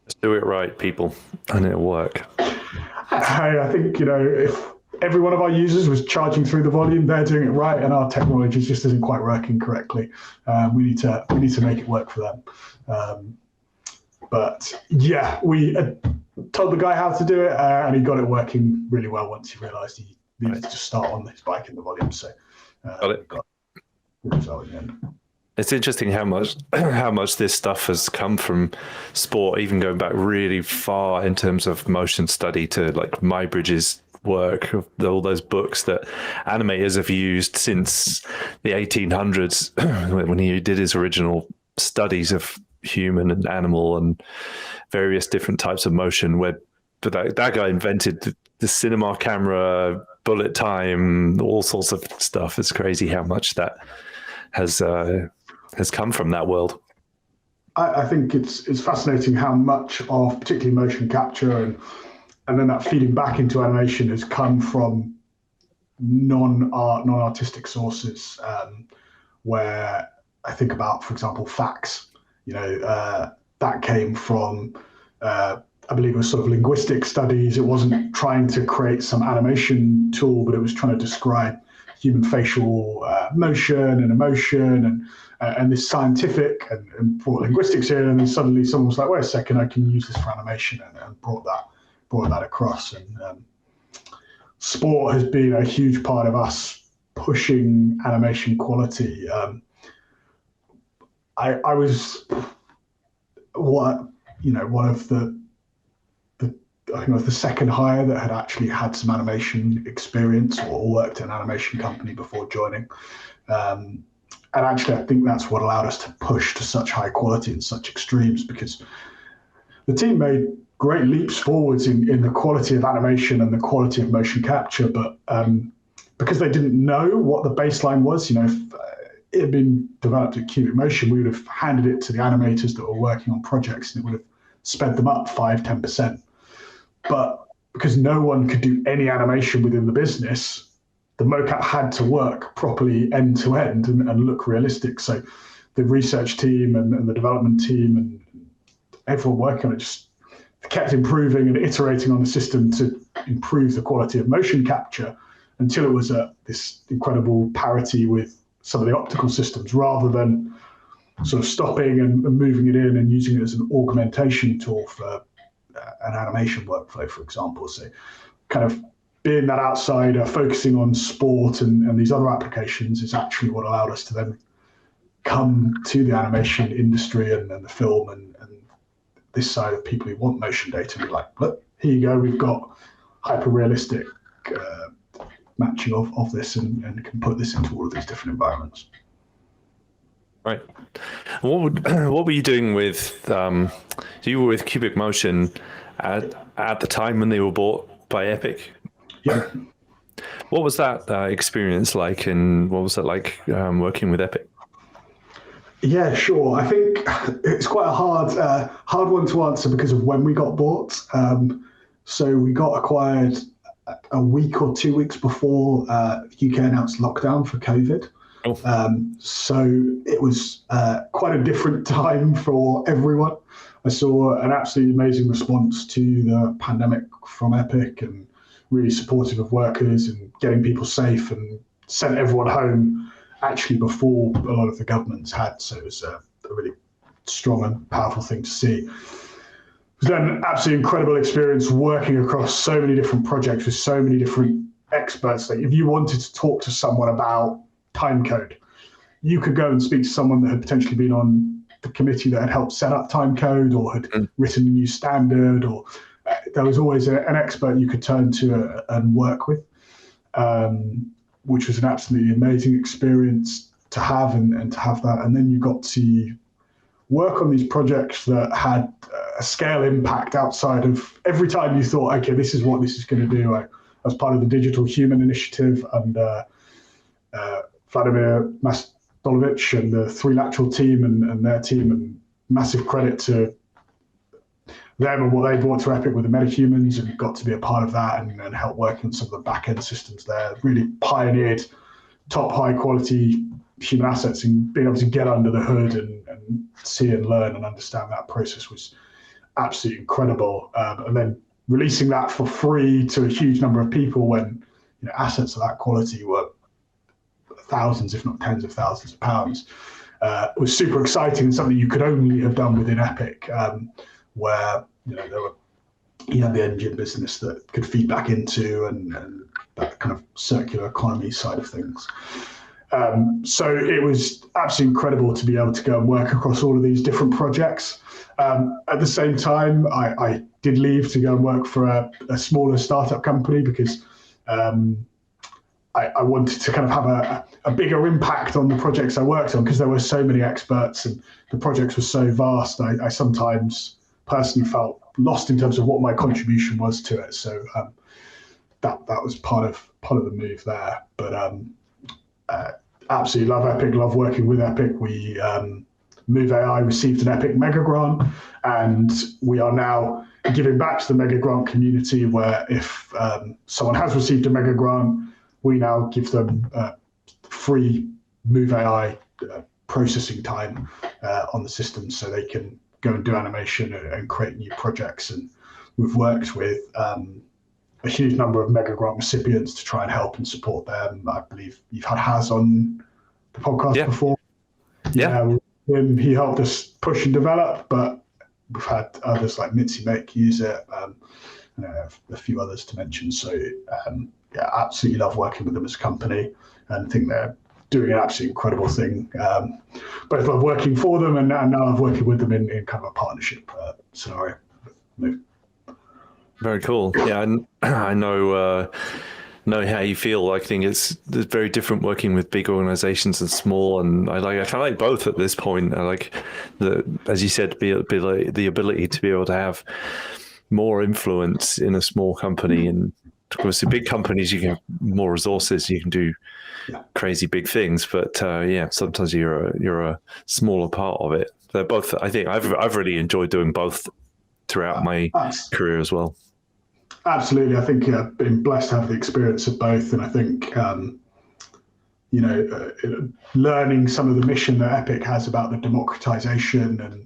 Just do it right, people, and it'll work. I think, if every one of our users was charging through the volume, they're doing it right, and our technology just isn't quite working correctly. We need to make it work for them. But yeah, we told the guy how to do it, and he got it working really well once he realised he needed to start on his bike in the volume. So got it. Got the result in the end. It's interesting how much this stuff has come from sport, even going back really far in terms of motion study to like Mybridge's work, all those books that animators have used since the 1800s when he did his original studies of human and animal and various different types of motion, where that guy invented the cinema camera, bullet time, all sorts of stuff. It's crazy how much that has come from that world. I think it's fascinating how much of particularly motion capture and then that feeding back into animation has come from non-artistic sources, where I think about, for example, fax. That came from I believe it was sort of linguistic studies. It wasn't trying to create some animation tool, but it was trying to describe human facial motion and emotion and this scientific and brought linguistics in. And then suddenly someone was like, wait a second, I can use this for animation, and brought that across. And sport has been a huge part of us pushing animation quality. I was one of the I think it was the second hire that had actually had some animation experience or worked in an animation company before joining. And actually, I think that's what allowed us to push to such high quality and such extremes, because the team made great leaps forwards in the quality of animation and the quality of motion capture. But because they didn't know what the baseline was, if it had been developed at Cubic Motion, we would have handed it to the animators that were working on projects, and it would have sped them up 5-10%. But because no one could do any animation within the business, the mocap had to work properly end to end and look realistic. So the research team and the development team and everyone working on it just kept improving and iterating on the system to improve the quality of motion capture until it was at this incredible parity with some of the optical systems, rather than sort of stopping and moving it in and using it as an augmentation tool for an animation workflow, for example. So kind of being that outsider, focusing on sport and these other applications is actually what allowed us to then come to the animation industry and the film and this side of people who want motion data and be like, look, here you go, we've got hyper-realistic matching of this and can put this into all of these different environments. Right. What were you doing with? So you were with Cubic Motion at the time when they were bought by Epic. Yeah. What was that experience like, and what was it like working with Epic? Yeah, sure. I think it's quite a hard one to answer because of when we got bought. So we got acquired a week or 2 weeks before the UK announced lockdown for COVID. Oh. So it was quite a different time for everyone. I saw an absolutely amazing response to the pandemic from Epic, and really supportive of workers and getting people safe, and sent everyone home actually before a lot of the governments had. So it was a really strong and powerful thing to see. It was then an absolutely incredible experience working across so many different projects with so many different experts. Like if you wanted to talk to someone about timecode, you could go and speak to someone that had potentially been on the committee that had helped set up timecode or had written a new standard, or there was always an expert you could turn to and work with, which was an absolutely amazing experience to have and to have that. And then you got to work on these projects that had a scale impact outside of every time you thought, okay, this is what this is going to do. I was part of the Digital Human Initiative under Vladimir Mastolovich and the Three Lateral team and their team, and massive credit to them and what they brought to Epic with the metahumans, and got to be a part of that and help work on some of the back-end systems there. Really pioneered top high quality human assets, and being able to get under the hood and see and learn and understand that process was absolutely incredible. And then releasing that for free to a huge number of people when assets of that quality were thousands, if not tens of thousands of pounds, was super exciting, and something you could only have done within Epic, where you had the engine business that could feed back into and that kind of circular economy side of things. So it was absolutely incredible to be able to go and work across all of these different projects. At the same time, I did leave to go and work for a smaller startup company because I wanted to kind of have a bigger impact on the projects I worked on, because there were so many experts and the projects were so vast. I sometimes personally felt lost in terms of what my contribution was to it. So that was part of the move there. But absolutely love Epic, love working with Epic. We Move.ai received an Epic mega grant, and we are now giving back to the mega grant community, where if someone has received a mega grant, we now give them free Move.ai processing time on the system, so they can go and do animation and create new projects. And we've worked with a huge number of mega grant recipients to try and help and support them. I believe you've had Haz on the podcast before. Yeah. He helped us push and develop, but we've had others like Mitzi Make use it, a few others to mention. So absolutely love working with them as a company and think they're doing an absolutely incredible thing. Both love working for them and now I've working with them in kind of a partnership scenario. Very cool. Yeah, and I know how you feel. I think it's very different working with big organizations and small, and I kind of like both at this point. I like as you said, the ability to be able to have more influence in a small company, and of course, the big companies you can have more resources, you can do crazy big things. But sometimes you're a smaller part of it. They're both. I think I've really enjoyed doing both throughout my career as well. Absolutely. I think I've been blessed to have the experience of both. And I think, learning some of the mission that Epic has about the democratization and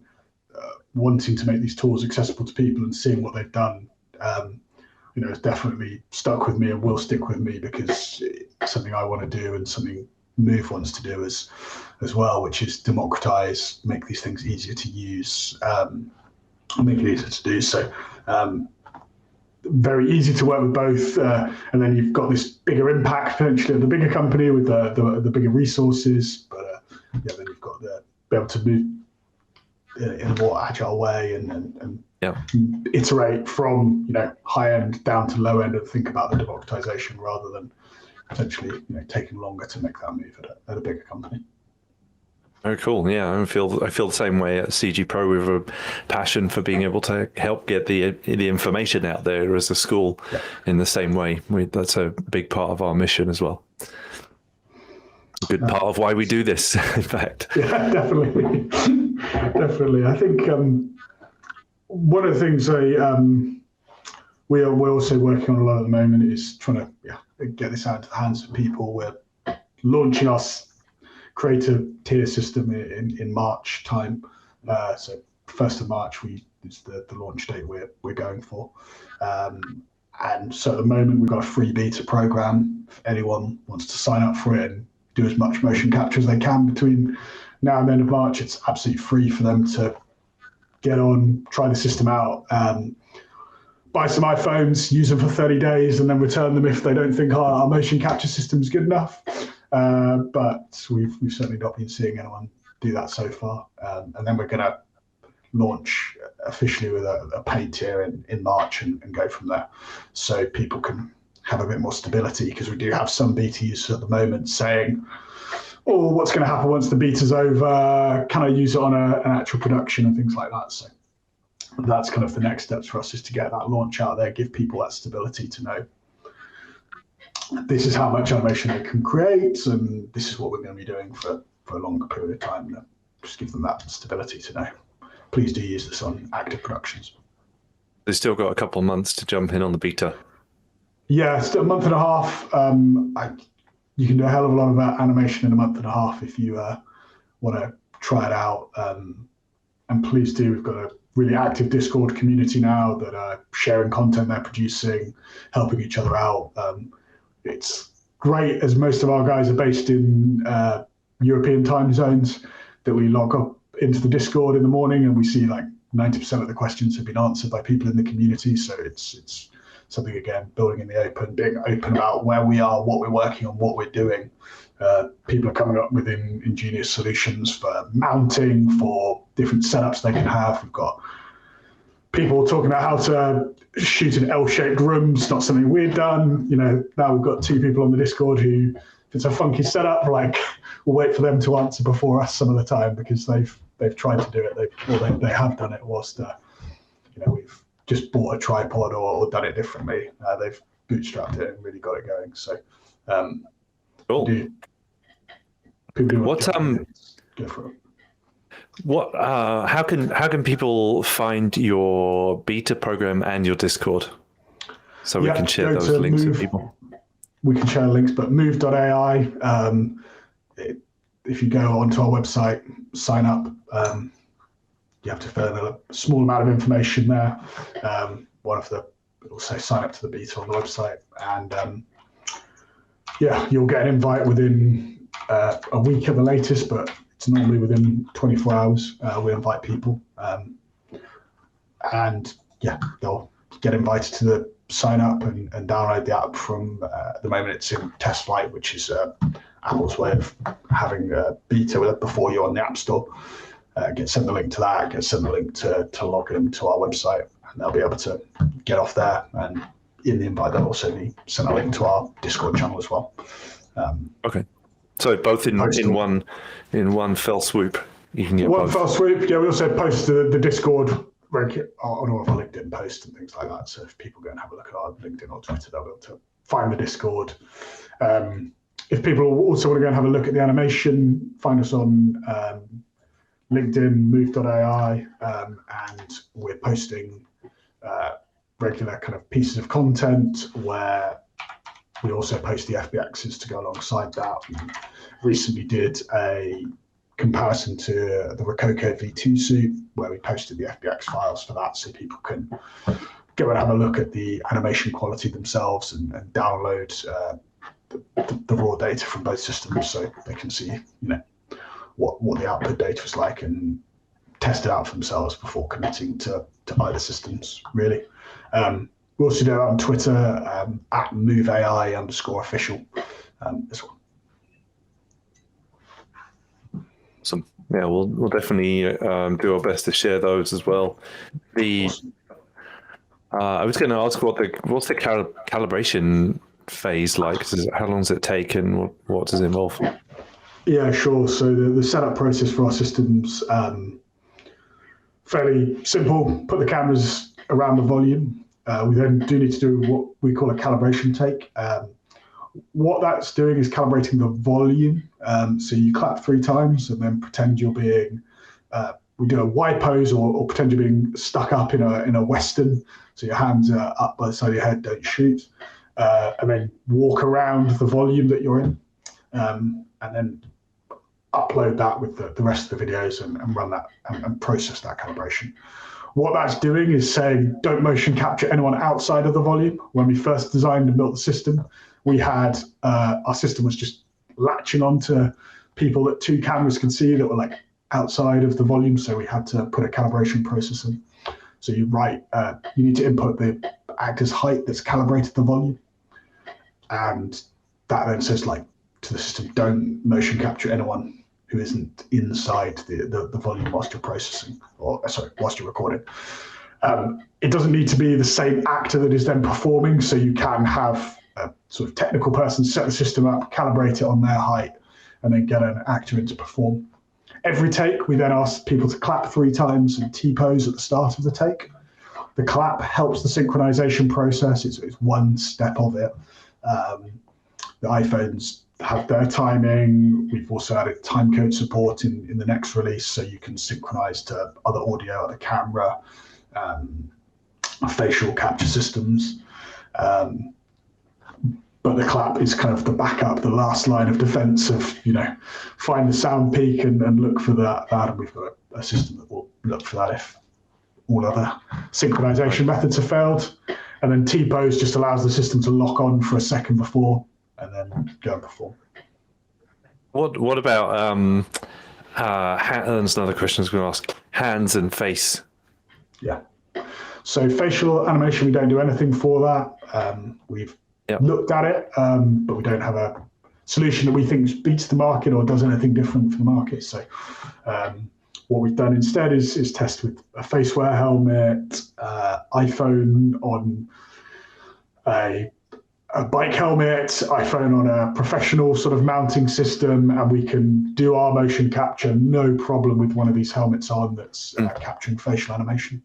wanting to make these tools accessible to people and seeing what they've done, has definitely stuck with me and will stick with me because it's something I want to do and something Move wants to do as well, which is democratize, make these things easier to use, make it easier to do. So, very easy to work with both, and then you've got this bigger impact potentially of the bigger company with the bigger resources. But then you've got to be able to move in a more agile way and iterate from high end down to low end and think about the democratization rather than potentially taking longer to make that move at a bigger company. Very cool. Yeah, I feel the same way at CG Pro. We have a passion for being able to help get the information out there as a school in the same way. That's a big part of our mission as well. A good part of why we do this, in fact. Yeah, definitely. Definitely. I think one of the things we're also working on a lot at the moment is trying to get this out to the hands of people. We're launching our creator tier system in March time. So 1st of March is the launch date we're going for. And so at the moment we've got a free beta program. If anyone wants to sign up for it and do as much motion capture as they can between now and the end of March, it's absolutely free for them to get on, try the system out, buy some iPhones, use them for 30 days and then return them if they don't think our motion capture system is good enough. But we've certainly not been seeing anyone do that so far. And then we're going to launch officially with a paid tier in March and go from there. So people can have a bit more stability because we do have some beta users at the moment saying, oh, what's going to happen once the beta's over? Can I use it on an actual production and things like that? So that's kind of the next steps for us is to get that launch out there, give people that stability to know this is how much animation they can create, and this is what we're going to be doing for a longer period of time. And just give them that stability to know. Please do use this on active productions. They've still got a couple of months to jump in on the beta. Yeah, still a month and a half. You can do a hell of a lot of animation in a month and a half if you want to try it out. And please do. We've got a really active Discord community now that are sharing content they're producing, helping each other out. It's great, as most of our guys are based in European time zones, that we log up into the Discord in the morning and we see like 90% of the questions have been answered by people in the community. So it's something, again, building in the open, being open about where we are, what we're working on, what we're doing. People are coming up with ingenious solutions for mounting, for different setups they can have. We've got people talking about how to shoot in L-shaped rooms, not something we've done. Now we've got 2 people on the Discord who, if it's a funky setup, we'll wait for them to answer before us some of the time because they've tried to do it. They have done it whilst we've just bought a tripod or done it differently. They've bootstrapped it and really got it going. So cool. People do what go for it. What? How can people find your beta program and your Discord so we can share those links with people? We can share links, but move.ai. If you go onto our website, sign up. You have to fill in a small amount of information there. it'll say sign up to the beta on the website, and you'll get an invite within a week at the latest, but it's normally within 24 hours. We invite people, and they'll get invited to the sign up and download the app from the moment it's in test flight, which is Apple's way of having a beta with it before you're on the App Store. Get sent the link to that, get sent the link to log in to our website, and they'll be able to get off there. And in the invite, they'll also be sent a link to our Discord channel as well. Okay, so both in one fell swoop, you can get one both. fell swoop. Yeah, we also post the Discord on all of our LinkedIn posts and things like that. So if people go and have a look at our LinkedIn or Twitter, they'll be able to find the Discord. If people also want to go and have a look at the animation, find us on LinkedIn, move.ai, and we're posting regular kind of pieces of content where we also post the FBXs to go alongside that. We recently did a comparison to the Rococo V2 suit where we posted the FBX files for that, so people can go and have a look at the animation quality themselves and download the raw data from both systems, so they can see what the output data was like and test it out for themselves before committing to either systems, really. We also do it on Twitter at moveai_official as well. Awesome. Yeah, we'll definitely do our best to share those as well. Awesome. I was going to ask what's the calibration phase like? How long does it take, and what does it involve? Yeah, sure. So the setup process for our systems fairly simple. Put the cameras around the volume. We then do need to do what we call a calibration take. What that's doing is calibrating the volume. So you clap 3 times and then pretend you're being, we do a Y pose or pretend you're being stuck up in a Western. So your hands are up by the side of your head, don't shoot. And then walk around the volume that you're in. And then upload that with the rest of the videos and run that and process that calibration. What that's doing is saying, don't motion capture anyone outside of the volume. When we first designed and built the system, we had, our system was just latching onto people that 2 cameras can see that were like outside of the volume. So we had to put a calibration process in. So you need to input the actor's height that's calibrated the volume. And that then says to the system, don't motion capture anyone who isn't inside the volume whilst you're processing, whilst you're recording. It doesn't need to be the same actor that is then performing, so you can have a sort of technical person set the system up, calibrate it on their height, and then get an actor in to perform. Every take, we then ask people to clap 3 times and T-pose at the start of the take. The clap helps the synchronization process. It's one step of it. The iPhones have their timing. We've also added timecode support in the next release, so you can synchronize to other audio, other camera, facial capture systems. But the clap is kind of the backup, the last line of defense of, find the sound peak and look for that. And we've got a system that will look for that if all other synchronization methods have failed. And then T-pose just allows the system to lock on for a second before and then go and perform. What about that's another question I was going to ask. Hands and face. Yeah. So facial animation, we don't do anything for that. We've looked at it, but we don't have a solution that we think beats the market or does anything different for the market. So what we've done instead is test with a faceware helmet, iPhone on a bike helmet, iPhone on a professional sort of mounting system, and we can do our motion capture no problem with one of these helmets on that's capturing facial animation.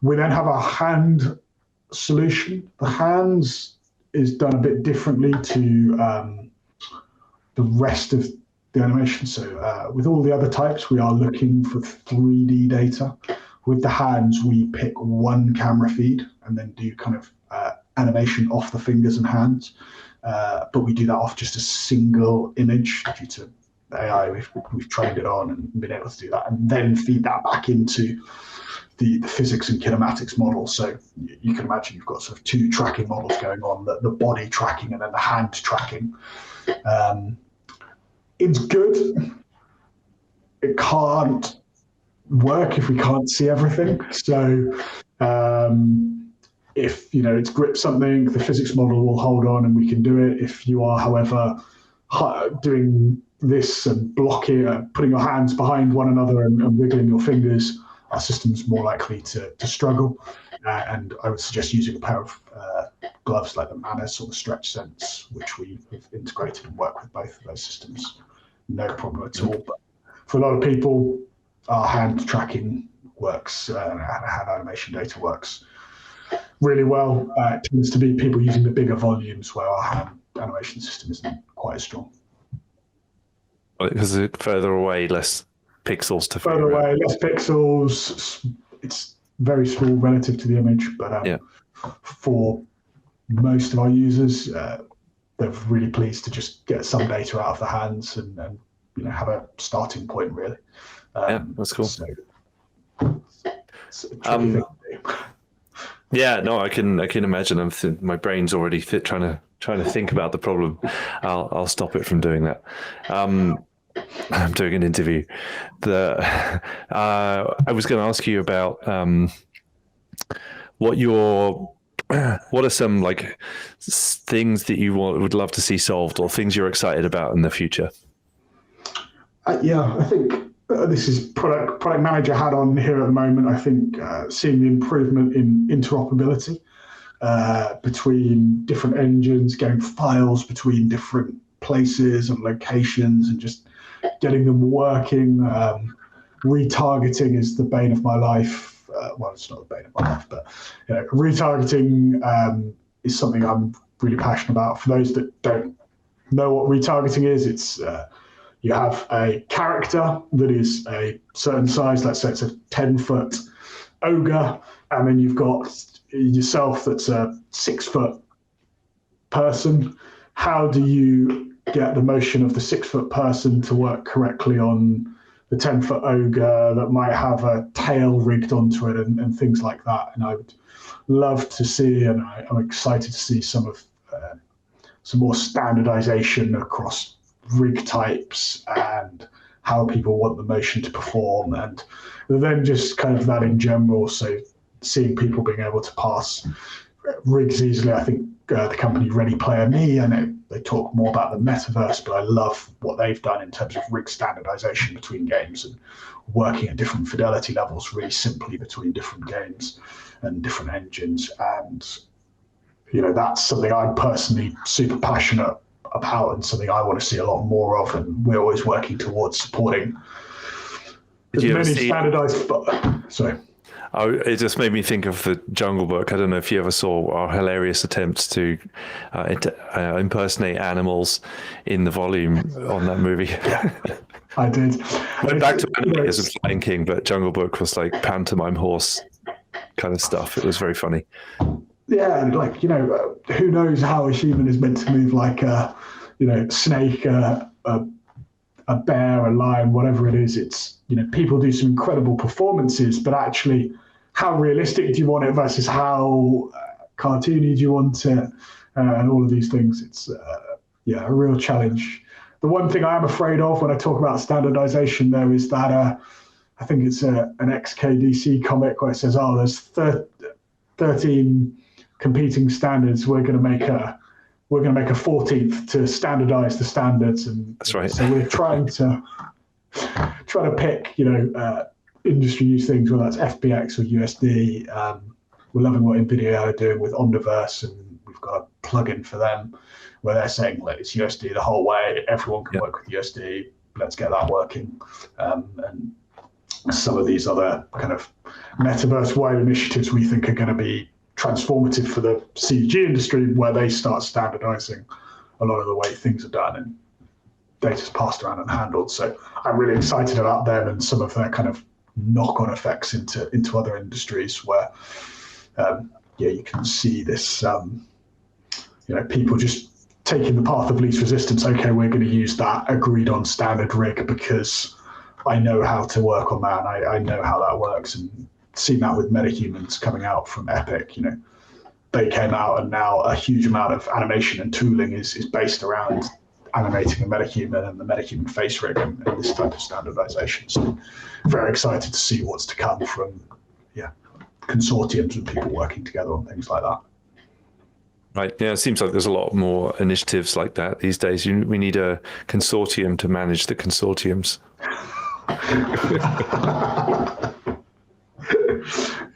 We then have a hand solution. The hands is done a bit differently to the rest of the animation. So with all the other types, we are looking for 3D data. With the hands, we pick one camera feed and then do kind of animation off the fingers and hands. But we do that off just a single image due to the AI we've trained it on and been able to do that, and then feed that back into the physics and kinematics model. So you can imagine you've got sort of two tracking models going on, the body tracking and then the hand tracking. It's good. It can't work if we can't see everything. So if it's grip something, the physics model will hold on and we can do it. If you are, however, doing this and blocking, putting your hands behind one another and wiggling your fingers, our system's more likely to struggle. And I would suggest using a pair of gloves like the Manus or the Stretch Sense, which we have integrated and work with both of those systems. No problem at all. But for a lot of people, our hand tracking works and hand animation data works really well. It tends to be people using the bigger volumes where our hand animation system isn't quite as strong. Because it's further away, less pixels to further away, less pixels. It's very small relative to the image, but for most of our users, they're really pleased to just get some data out of the hands and have a starting point, really. That's cool. So it's a tricky thing to do. Yeah, no, I can imagine. My brain's already trying to think about the problem. I'll stop it from doing that. I'm doing an interview. I was going to ask you about what are some like things that you would love to see solved, or things you're excited about in the future? I think this is product manager hat on here at the moment. I think seeing the improvement in interoperability between different engines, getting files between different places and locations, and just getting them working. Retargeting is the bane of my life. Well, it's not the bane of my life, but retargeting is something I'm really passionate about. For those that don't know what retargeting is, it's you have a character that is a certain size, let's say it's a 10-foot ogre, and then you've got yourself that's a 6-foot person. How do you get the motion of the 6-foot person to work correctly on the 10-foot ogre that might have a tail rigged onto it and things like that? And I would love to see, and I'm excited to see some more standardization across rig types and how people want the motion to perform, and then just kind of that in general. So seeing people being able to pass rigs easily. I think the company Ready Player Me, I know they talk more about the metaverse, but I love what they've done in terms of rig standardization between games and working at different fidelity levels really simply between different games and different engines. And that's something I'm personally super passionate about and something I want to see a lot more of, and we're always working towards supporting as many standardized. Sorry. It just made me think of the Jungle Book. I don't know if you ever saw our hilarious attempts to impersonate animals in the volume on that movie. I did. Went back to animators of Lion King, but Jungle Book was like pantomime horse kind of stuff. It was very funny. Yeah, and who knows how a human is meant to move like a snake, a bear, a lion, whatever it is. It's people do some incredible performances, but actually, how realistic do you want it versus how cartoony do you want it, and all of these things. It's a real challenge. The one thing I am afraid of when I talk about standardization, though, is that I think it's an XKDC comic where it says, there's 13 competing standards. We're going to make a 14th to standardize the standards, and that's right. So we're trying to pick industry use things, whether that's FBX or USD. We're loving what NVIDIA are doing with Omniverse, and we've got a plugin for them where they're saying, it's USD the whole way. Everyone can work with USD. Let's get that working. And some of these other kind of metaverse-wide initiatives we think are going to be transformative for the CG industry, where they start standardizing a lot of the way things are done and data's passed around and handled. So I'm really excited about them and some of their kind of knock-on effects into other industries where you can see this people just taking the path of least resistance. Okay, we're going to use that agreed on standard rig because I know how to work on that and I know how that works, and seen that with metahumans coming out from Epic. They came out, and now a huge amount of animation and tooling is based around animating a metahuman and the metahuman face rig and this type of standardization. So very excited to see what's to come from consortiums and people working together on things like that. Right. Yeah, it seems like there's a lot more initiatives like that these days. We need a consortium to manage the consortiums.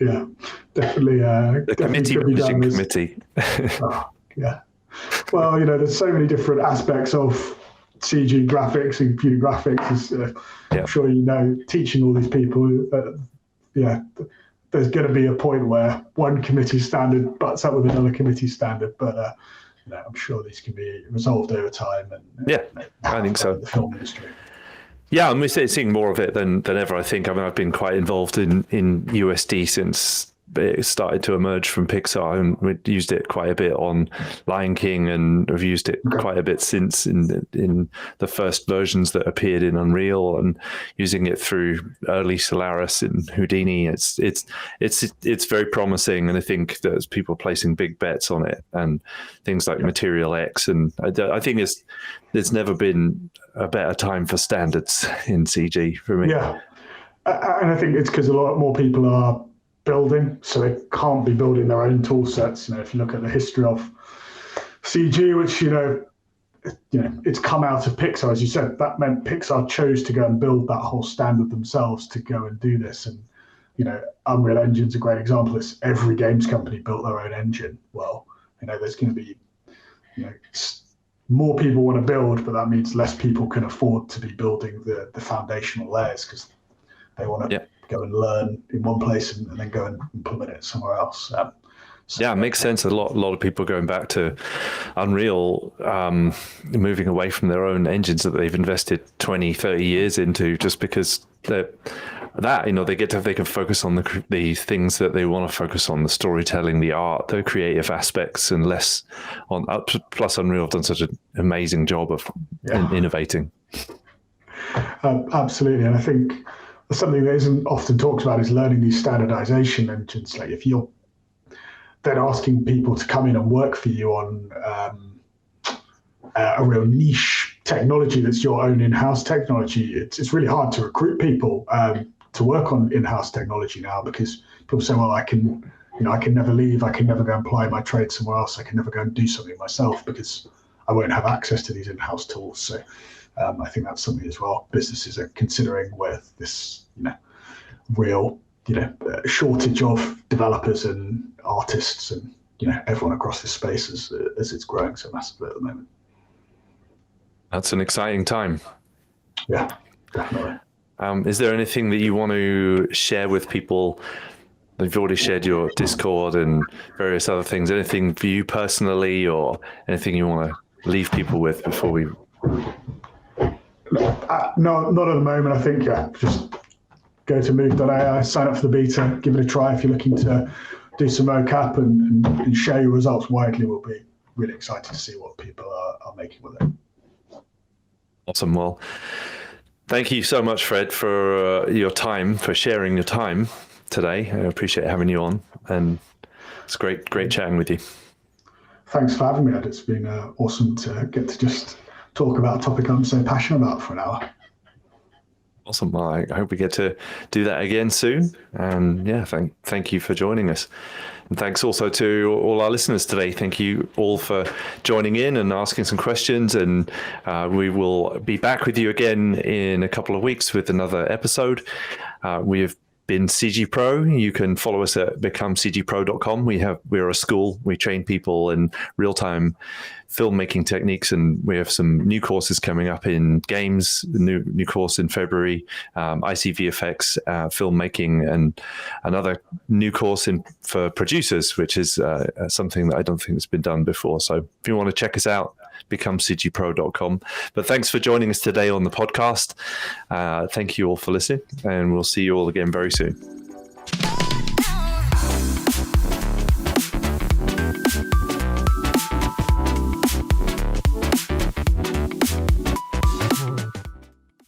Yeah, definitely. The committee managing committee. Yeah. Well, there's so many different aspects of CG graphics and computer graphics. I'm sure teaching all these people there's going to be a point where one committee standard butts up with another committee standard, but I'm sure these can be resolved over time. And I think so. The film industry. Yeah, and we're seeing more of it than ever, I think. I mean, I've been quite involved in USD since it started to emerge from Pixar, and we used it quite a bit on Lion King, and we've used it quite a bit since in the first versions that appeared in Unreal, and using it through early Solaris and Houdini. It's very promising, and I think there's people placing big bets on it, and things like Material X, and I think there's never been a better time for standards in CG for me. Yeah, and I think it's because a lot more people are building, so they can't be building their own tool sets. If you look at the history of CG, which it's come out of Pixar, as you said, that meant Pixar chose to go and build that whole standard themselves to go and do this. And Unreal Engine's a great example. It's every games company built their own engine. Well, there's going to be more people want to build, but that means less people can afford to be building the foundational layers because they want to go and learn in one place and then go and implement it somewhere else. It makes sense. A lot of people going back to Unreal, moving away from their own engines that they've invested 20, 30 years into, just because they can focus on the things that they want to focus on, the storytelling, the art, the creative aspects, and less on. Plus, Unreal have done such an amazing job of innovating. Absolutely, and I think something that isn't often talked about is learning these standardization engines. Like if you're then asking people to come in and work for you on a real niche technology that's your own in-house technology, it's really hard to recruit people to work on in-house technology now, because people say, well, I can never leave, I can never go and apply my trade somewhere else, I can never go and do something myself because I won't have access to these in-house tools. So I think that's something as well businesses are considering, with this real shortage of developers and artists and everyone across this space as it's growing so massively at the moment. That's an exciting time. Yeah, definitely. Is there anything that you want to share with people? You've already shared your Discord and various other things. Anything for you personally, or anything you want to leave people with before we? No, not at the moment. I think just go to move.ai, sign up for the beta, give it a try if you're looking to do some mocap and share your results widely. We'll be really excited to see what people are making with it. Awesome. Well, thank you so much, Fred, for your time, for sharing your time today. I appreciate having you on, and it's great chatting with you. Thanks for having me, Ed. It's been awesome to get to just talk about a topic I'm so passionate about for an hour. Awesome. Well, I hope we get to do that again soon. And thank you for joining us. And thanks also to all our listeners today. Thank you all for joining in and asking some questions. And we will be back with you again in a couple of weeks with another episode. We have been CG Pro. You can follow us at becomecgpro.com. We're a school. We train people in real-time filmmaking techniques, and we have some new courses coming up in games, new course in February, ICVFX, filmmaking, and another new course for producers, which is something that I don't think has been done before. So if you want to check us out, becomecgpro.com. But thanks for joining us today on the podcast. Thank you all for listening, and we'll see you all again very soon.